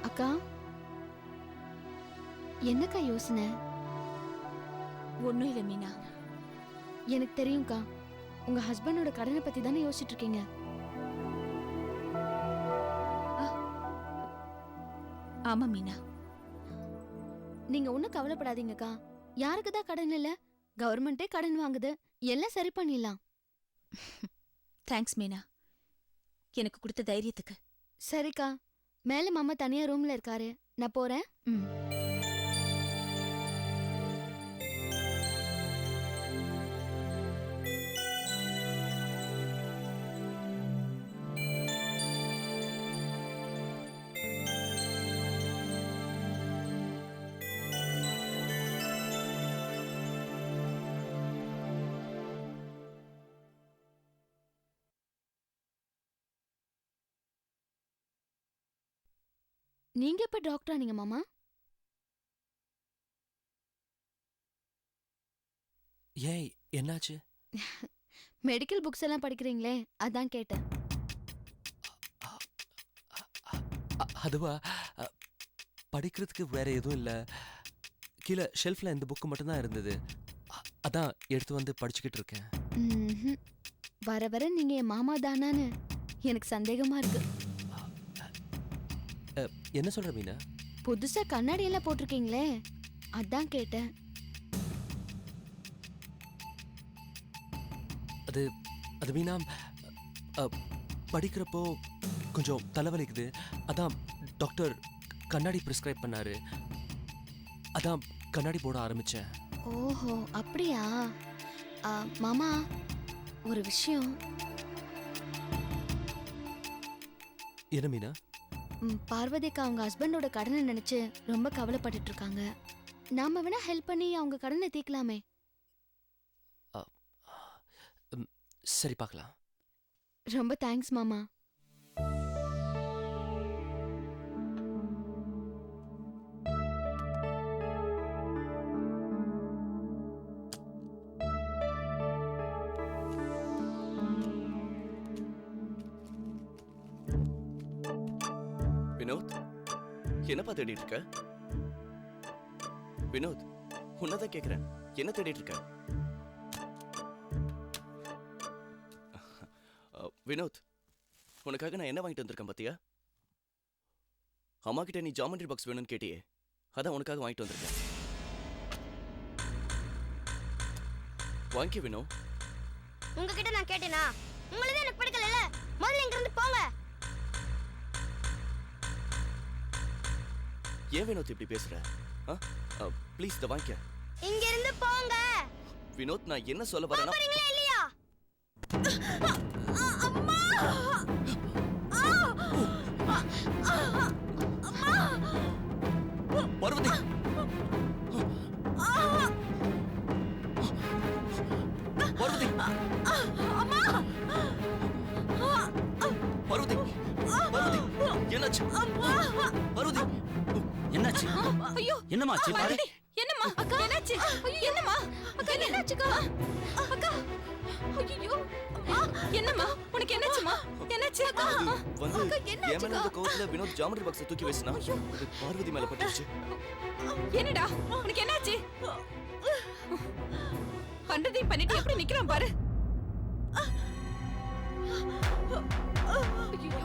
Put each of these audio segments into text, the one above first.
அக்கா, என்னக்கா யோசனை? ஒண்ணும் இல்ல மீனா. எனக்கு தெரியும்க்கா, உங்க ஹஸ்பண்டோட கடனை பத்தி தானே யோசிச்சுட்டு இருக்கீங்க. ஆமா மீனா. நீங்க ஒன்னும் கவலைப்படாதீங்கக்கா. யாருக்கு தான் கடன் இல்ல? கவர்மெண்டே கடன் வாங்குது. எல்லாம் சரி பண்ணிடலாம். தேங்க்ஸ் மீனா, எனக்கு கொடுத்த தைரியத்துக்கு. சரிக்கா, மேல மாமா தனியா ரூம்ல இருக்காரு, நான் போறேன். ம். நீங்க எப்ப டாக்டரா நீங்க மாமா? ஏய், என்னாச்சு? மெடிக்கல் புக்ஸ் எல்லாம் படிக்கிறீங்களே, அதான் கேட்டேன். அதுவா, படிக்கிறதுக்கு வேற எதுவும் இல்ல. கீழே ஷெல்ஃப்ல இந்த புக்கு மட்டும்தான் இருந்தது. அதான் எடுத்து வந்து படிச்சுக்கிட்டு இருக்கேன். ம்ஹும். வர வர நீங்க என் மாமா தானான்னு எனக்கு சந்தேகமா இருக்கு. என்ன சொல்ற மீனா? புதுசா கண்ணாடி எல்லாம் போட்டிருக்கீங்களே, அதான் கேட்டேன். அது மீனா, படிக்கிறப்போ கொஞ்சம் தலைவலிக்குது. அதான் டாக்டர் கண்ணாடி பிரிஸ்கிரைப் பண்ணாரு. அதான் கண்ணாடி போட ஆரம்பிச்சேன். ஓஹோ, அப்படியா? மாமா, ஒரு விஷயம். என்ன மீனா? பார்வதிக்கு அவங்க ஹஸ்பண்டோட கடனை நினைச்சு ரொம்ப கவலைப்பட்டுட்டு இருக்காங்க. நாம வேணா ஹெல்ப் பண்ணி அவங்க கடனை தீர்க்கலாமே. சரி, பார்க்கலாம். ரொம்ப தேங்க்ஸ் மாமா. வினோத், என்னப்பா தேடிட்டு இருக்க? வினோத், உன்னதான் கேக்குறேன், என்ன தேடிட்டு இருக்க? வினோத், உனக்காக நான் என்ன வாங்கிட்டு வந்திருக்கேன் பாத்தியா? அம்மா கிட்ட நீ ஜாமெட்ரி பாக்ஸ் வேணும்னு கேட்டியே, அதான் உனக்காக வாங்கிட்டு வந்திருக்கேன். வாங்கிக்க வினோ. உங்ககிட்ட நான் கேட்டேனா? உங்களுக்கு எனக்கு பிடிக்கல. முதல்ல இங்க இருந்து போங்க. ஏன் வினோத் இப்படி பேசுற? ப்ளீஸ் இத வாங்கிக்க. இங்க இருந்து போங்க. வினோத், நான் என்ன சொல்ல வரேன்னா, போறீங்களா இல்லையா? அம்மா! பார்வதி! பார்வதி! பார்வதி! பார்வதி! என்னாச்சு? பார்வதி! என்னாச்சு? ஐயோ, என்னமாச்சு? பாரு. என்னம்மா? அக்கா, என்னாச்சு? என்னம்மா? அக்கா, என்னாச்சுக்கா? அக்கா, ஐயோ, என்னம்மா? உனக்கு என்னாச்சுமா? என்னாச்சு? அக்கா, வந்து அக்கா, என்னாச்சுக்கா? என் மேல இருந்த கோவத்துல வினோத் ஜாமெட்ரி பாக்ஸை தூக்கி வீசினா, அது பார்வதி மேல பட்டுச்சு. என்னடா, உனக்கு என்னாச்சு? பண்றதையும் பண்ணிட்டு எப்படி நிக்கிறான் பாரு. ஐயோ.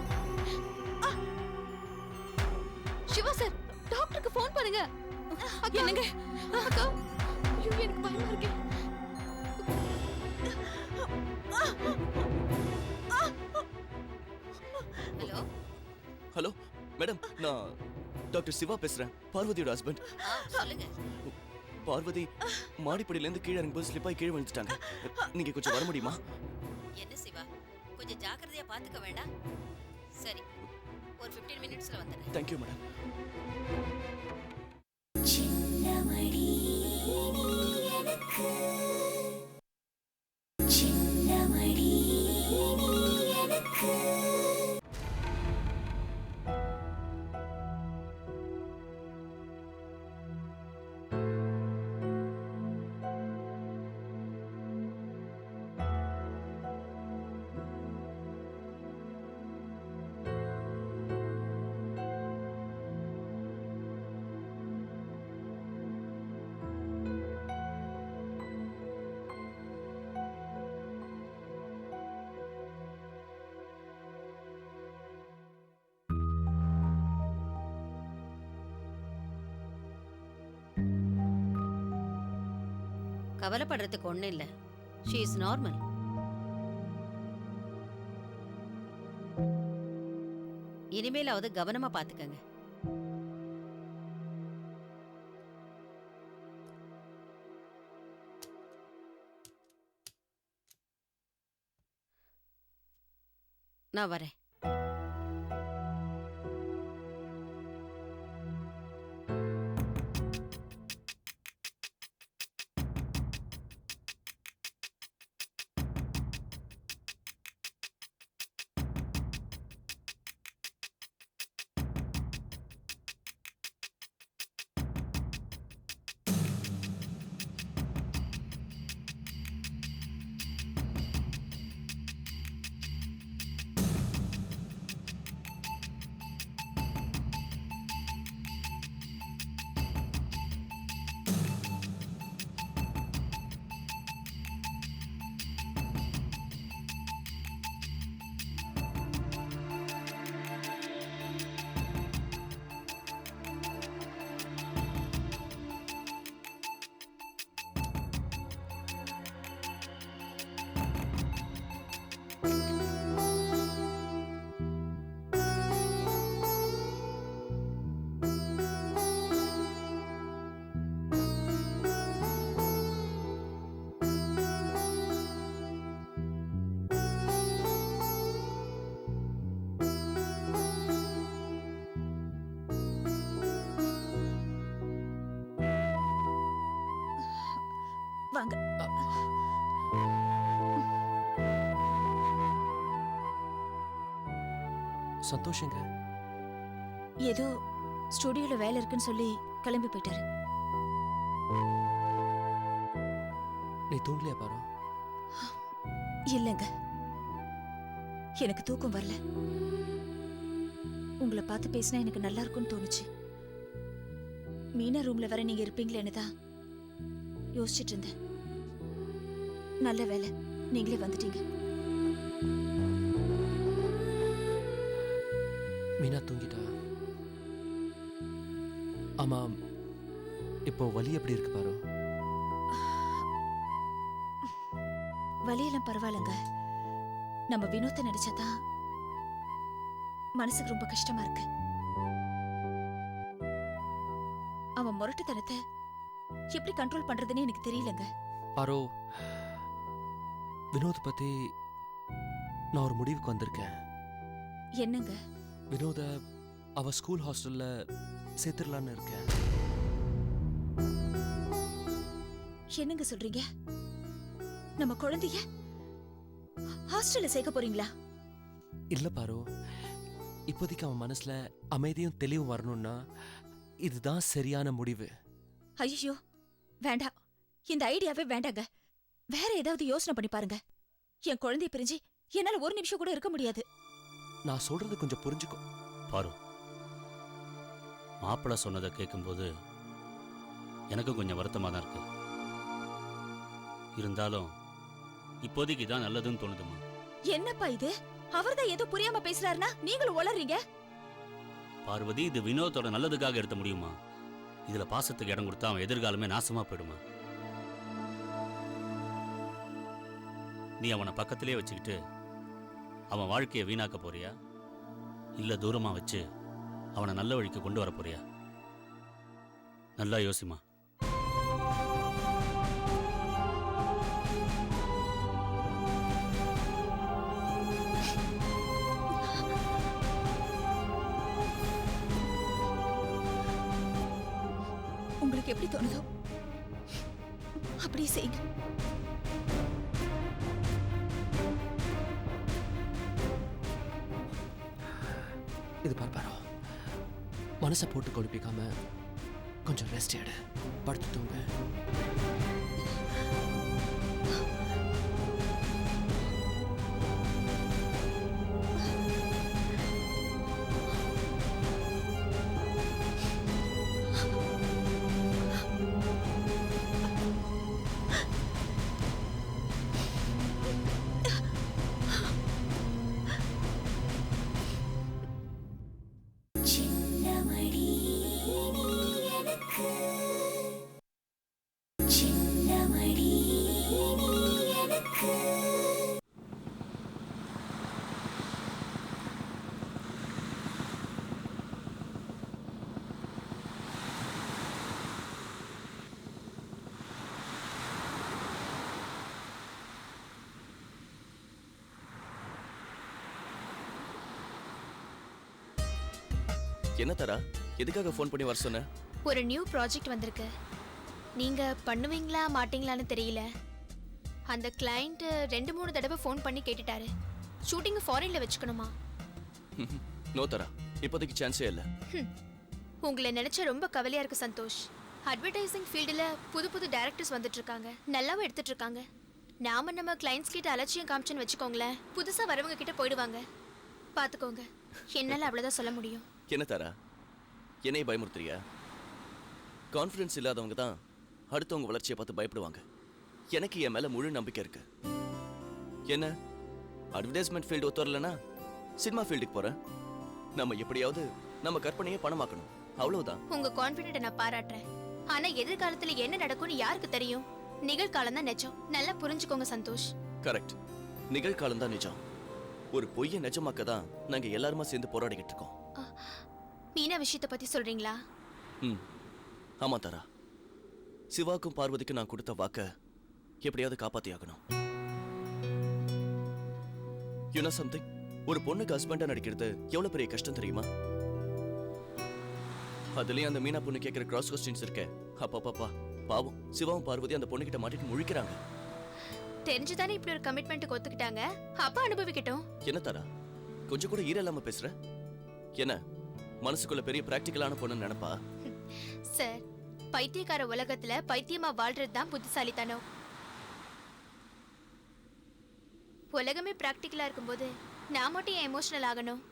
சிவா சார், டாக்டருக்கு ஃபோன் பண்ணுங்க. என்னங்க? அக்கா, ஐயோ, எனக்கு பயமா இருக்கு. ஹலோ ஹலோ மேடம், நான் டாக்டர் சிவா பேசுறேன், பார்வதியோட ஹஸ்பண்ட். சொல்லுங்க. பார்வதி மாடிப்படியில இருந்து கீழே இறங்கும்போது ஸ்லிப் ஆகி கீழே விழுந்துட்டாங்க. நீங்க கொஞ்சம் வர முடியுமா? என்ன சிவா, கொஞ்சம் ஜாக்கிரதையா பாத்துக்க வேண்டாம்? சரி, ஒரு 15 மினிட்ஸ்ல வந்துடுறேன். Thank you madam. சின்னமணி நீ எனக்கு, சின்னமணி நீ எனக்கு. கவலைப்படுறதுக்கு ஒண்ணும் இல்ல. She is normal. இனிமேலாவது கவனமா பாத்துக்கங்க. நான் வரேன். வாங்க. சந்தோஷங்க. ஏதோ ஸ்டுடியோல வேலை இருக்குன்னு சொல்லி கிளம்பி போயிட்டாரு. நீ தூங்கலையா பாரு? இல்லங்க, எனக்கு தூக்கம் வரல. உங்களை பார்த்து பேசினா எனக்கு நல்லா இருக்கும்னு தோணுச்சு. மீனா ரூம்ல வர நீங்க இருப்பீங்களேன்னு தான் யோசிச்சுட்டு இருந்தேன். நல்ல வேலை, நீங்களே வந்துட்டீங்க. மீனா தூங்கிட்டா? ஆமா, இப்போ வலி எப்படி இருக்கு பாரு? வலியெல்லாம் பரவாயில்லங்க. நம்ம வினோத்தை நடிச்சாதான் மனசுக்கு ரொம்ப கஷ்டமா இருக்கு. அவன் முரட்டுத்தனத்தை எப்படி கண்ட்ரோல் பண்றதுன்னு எனக்கு தெரியலங்க. பாரு, வினோத் பத்தி நான் ஒரு முடிவுக்கு வந்திருக்கேன். என்னங்க? வினோத அவ ஸ்கூல் ஹாஸ்டல்ல சேர்த்துடலான்னு இருக்கேன். என்னங்க சொல்றீங்க? நம்ம குழந்தைய ஹாஸ்டல்ல சேர்க்க போறீங்களா? இல்ல பாரு, இப்போதைக்கு அவன் மனசுல அமைதியும் தெளிவும் வரணும்னா இதுதான் சரியான முடிவு. ஐயோ வேண்டாம், இந்த ஐடியாவே வேண்டாங்க. வேற ஏதாவது யோசனை பண்ணி பாருங்க. என் குழந்தைய பிரிஞ்சு என்னால ஒரு நிமிஷம் கூட இருக்க முடியாது. நான் சொல்றது கொஞ்சம் புரிஞ்சுக்கோ. பாரு, மாப்பிள்ளை சொன்னதை கேட்கும்போது எனக்கு கொஞ்சம் வருத்தமாக தான் இருக்கு. இருந்தாலும் இப்போதைக்கு தான் நல்லதுன்னு தோணுதுமா. என்னப்பா இது? அவர்தான் ஏதோ புரியாம பேசுறாருன்னா நீங்களும் உளறீங்க. பார்வதி, இது வினோதோட நல்லதுக்காக எடுத்த முடியுமா? இதுல பாசத்துக்கு இடம் கொடுத்தா அவன் எதிர்காலமே நாசமா போயிடுமா? நீ அவனை பக்கத்திலே வச்சுக்கிட்டு அவன் வாழ்க்கையை வீணாக்க போறியா, இல்ல தூரமா வச்சு அவனை நல்ல வழிக்கு கொண்டு வர போறியா? நல்லா யோசிமா. உங்களுக்கு எப்படி தோணுதோ அப்படியே செய்யுங்க. இது பார்ப்பாரோ, மனசை போட்டு கொழுப்பிக்காம கொஞ்சம் ரெஸ்ட் எடு, படுத்து தூங்க. சின்னமடி நீ எனக்கு சின்னமடி என்ன தரா, எதுக்காக ஃபோன் பண்ணி வர சொன்ன? ஒரு நியூ ப்ராஜெக்ட் வந்திருக்கு. நீங்க பண்ணுவீங்களா மாட்டீங்களான்னு தெரியல. அந்த கிளையண்ட் 2-3 தடவை ஃபோன் பண்ணி கேட்டுட்டாரு. ஷூட்டிங் ஃபாரின்ல வச்சுக்கணுமா? நோ தரா, இப்போதைக்கு சான்ஸே இல்லை. உங்களை நினைச்சா ரொம்ப கவலையா இருக்கு சந்தோஷ். அட்வர்டைசிங் ஃபீல்டில் புது புது டைரக்டர்ஸ் வந்துட்டு இருக்காங்க, நல்லாவும் எடுத்துட்டு இருக்காங்க. நாம நம்ம கிளைண்ட்ஸ் கிட்ட அலட்சியம் காமிச்சுன்னு வச்சுக்கோங்களேன், புதுசா வரவங்க கிட்ட போயிடுவாங்க. பாத்துக்கோங்க, என்னால அவ்வளவுதான் சொல்ல முடியும். என்ன தரா, என்னைய பயமுறுத்துறியா? கான்ஃபிடன்ஸ் இல்லாதவங்க தான் அடுத்தவங்க வளர்ச்சியை பார்த்து பயப்படுவாங்க. எனக்கு என் மேல முழு நம்பிக்கை இருக்கு. என்ன அட்வர்டைஸ்மெண்ட் ஃபீல்டு ஒத்து வரலன்னா சினிமா ஃபீல்டுக்கு போறேன். நம்ம எப்படியாவது நம்ம கற்பனையை பணமாக்கணும், அவ்வளவுதான். உங்க கான்ஃபிடென்ட்டை நான் பாராட்டுறேன். ஆனா எதிர்காலத்துல என்ன நடக்கும்னு யாருக்கு தெரியும்? நிகழ்காலம் தான் நிஜம், நல்லா புரிஞ்சுக்கோங்க சந்தோஷ். கரெக்ட், நிகழ்காலம் தான் நிஜம். ஒரு பொய்யை நிஜமாக்க தான் நாங்க எல்லாருமா சேர்ந்து போராடிக்கிட்டு இருக்கோம். மீனா விஷயத்தை பத்தி சொல்றீங்களா? ஆமா தாரா, சிவாக்கும் பார்வதிக்கும் நான் கொடுத்த வாக்க எப்படியாவது காப்பாத்தி ஆகணும். யூ நோ சம்திங், ஒரு பொண்ணுக்கு ஹஸ்பண்டா நடிக்கிறது எவ்வளவு பெரிய கஷ்டம் தெரியுமா? அதுலயும் அந்த மீனா பொண்ணு கேட்கிற கிராஸ் கொஸ்டின்ஸ் இருக்கே, அப்பா பாவம். சிவாவும் பார்வதி அந்த பொண்ணு கிட்ட மாட்டிட்டு முழிக்கிறாங்க. தெரிஞ்சுதானே இப்படி ஒரு கமிட்மெண்ட்டுக்கு ஒத்துக்கிட்டாங்க, அப்ப அனுபவிக்கட்டும். என்ன தாரா, கொஞ்சம் கூட ஈர இல்லாம பேசுற? என்ன மனசுக்குள்ள பெரிய பிராக்டிக்கலான பொண்ணு நினைப்பா? சார், பைத்தியக்கார உலகத்துல பைத்தியமா வாழ்றது தான் புத்திசாலித்தனம். உலகமே பிராக்டிக்கலா இருக்கும்போது நான் மட்டும் ஏன் எமோஷனல் ஆகணும்?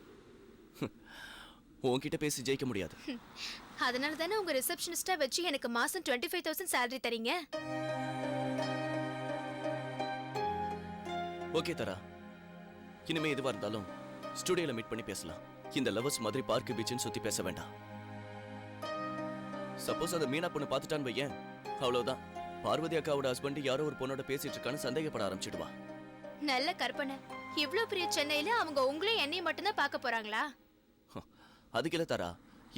உன்கிட்ட பேசி ஜெயிக்க முடியாது. அதனால தானே உங்க ரிசப்ஷனிஸ்டா வச்சு எனக்கு மாசம் 25,000 salary தரீங்க. ஓகே தாரா, இனிமே எதுவா இருந்தாலும் ஸ்டுடியோல மீட் பண்ணி பேசலாம். இந்த லவர்ஸ் மாதிரி பார்க் பீச்னு சுத்தி பேச வேண்டாம். சப்போஸ் அந்த மீனா பொண்ணு பார்த்துட்டான்னு வையேன், அவ்வளவுதான். பார்வதி அக்காவோட ஹஸ்பண்ட் யாரோ ஒரு பொண்ணோட பேசிட்டு இருக்கான்னு சந்தேகப்பட ஆரம்பிச்சிடுவா. நல்ல கற்பனை. இவ்ளோ பெரிய சென்னையில அவங்க உங்களையும் என்னையும் மட்டும்தான் பார்க்க போறாங்களா? அதுக்கு இல்ல தாரா,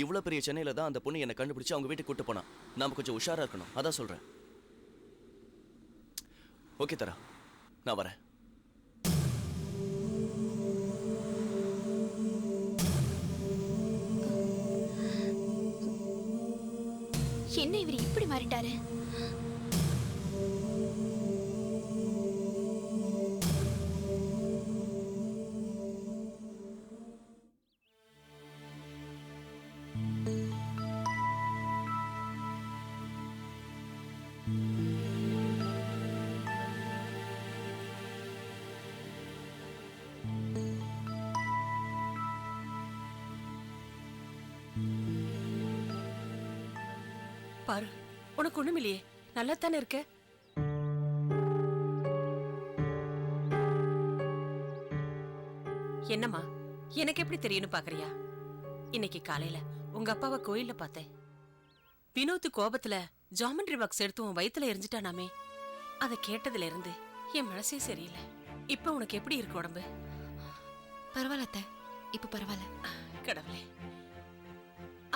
இவ்வளவு பெரிய சென்னையில தான் அந்த பொண்ணு என்னை கண்டுபிடிச்சு அவங்க வீட்டுக்கு கூட்டு போனா. நாம கொஞ்சம் உஷாரா இருக்கணும், அதான் சொல்றேன். ஓகே தாரா, நான் வரேன். என்ன இவர் இப்படி மாறிட்டாரு? பாரு, உனக்கு ஒண்ணும் இல்லையே, நல்லா தானே இருக்க? என்னம்மா, எனக்கு எப்படி தெரியும்னு பாக்குறியா? இன்னைக்கு காலையில உங்க அப்பாவை கோயில்ல பார்த்தேன். வினோத் கோபத்துல ஜாமெண்ட்ரி பாக்ஸ் எடுத்து உன் வயித்துல எரிஞ்சிட்டானாமே. அதை கேட்டதுல இருந்து என் மனசே சரியில்லை. இப்ப உனக்கு எப்படி இருக்கு உடம்பு? பரவாயில்ல, இப்ப பரவாயில்ல. கடவுளே.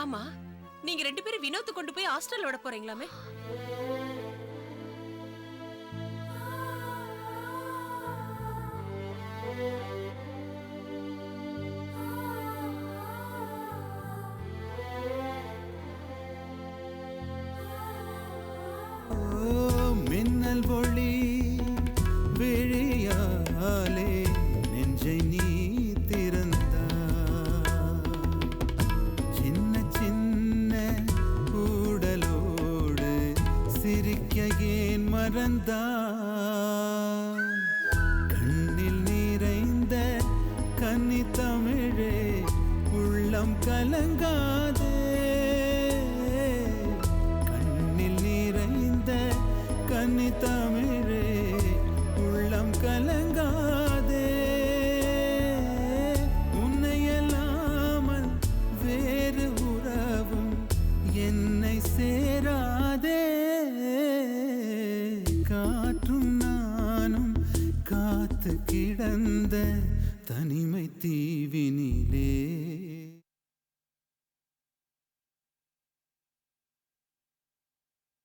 ஆமா, நீங்க 2 பேரும் வினோத் கொண்டு போய் ஹாஸ்டல் விட போறீங்களாமே? மின்னல் ஒளி விழியாலே நெஞ்சை நீ திறந்தா, சின்ன சின்ன கூடலோடு சிரிக்க ஏன் மறந்தா, கண்ணில் நிறைந்த கன்னி தமிழே உள்ளம் கலங்காதே, கண்ணில் நிறைந்த கன்னி தமிழே உள்ளம் கலங்காதே, உன்னையல்லாமல் வேறு உறவும் என்னை சேராதே, காற்றும் நானும் காத்து கிடந்த தனிமை தீவினிலே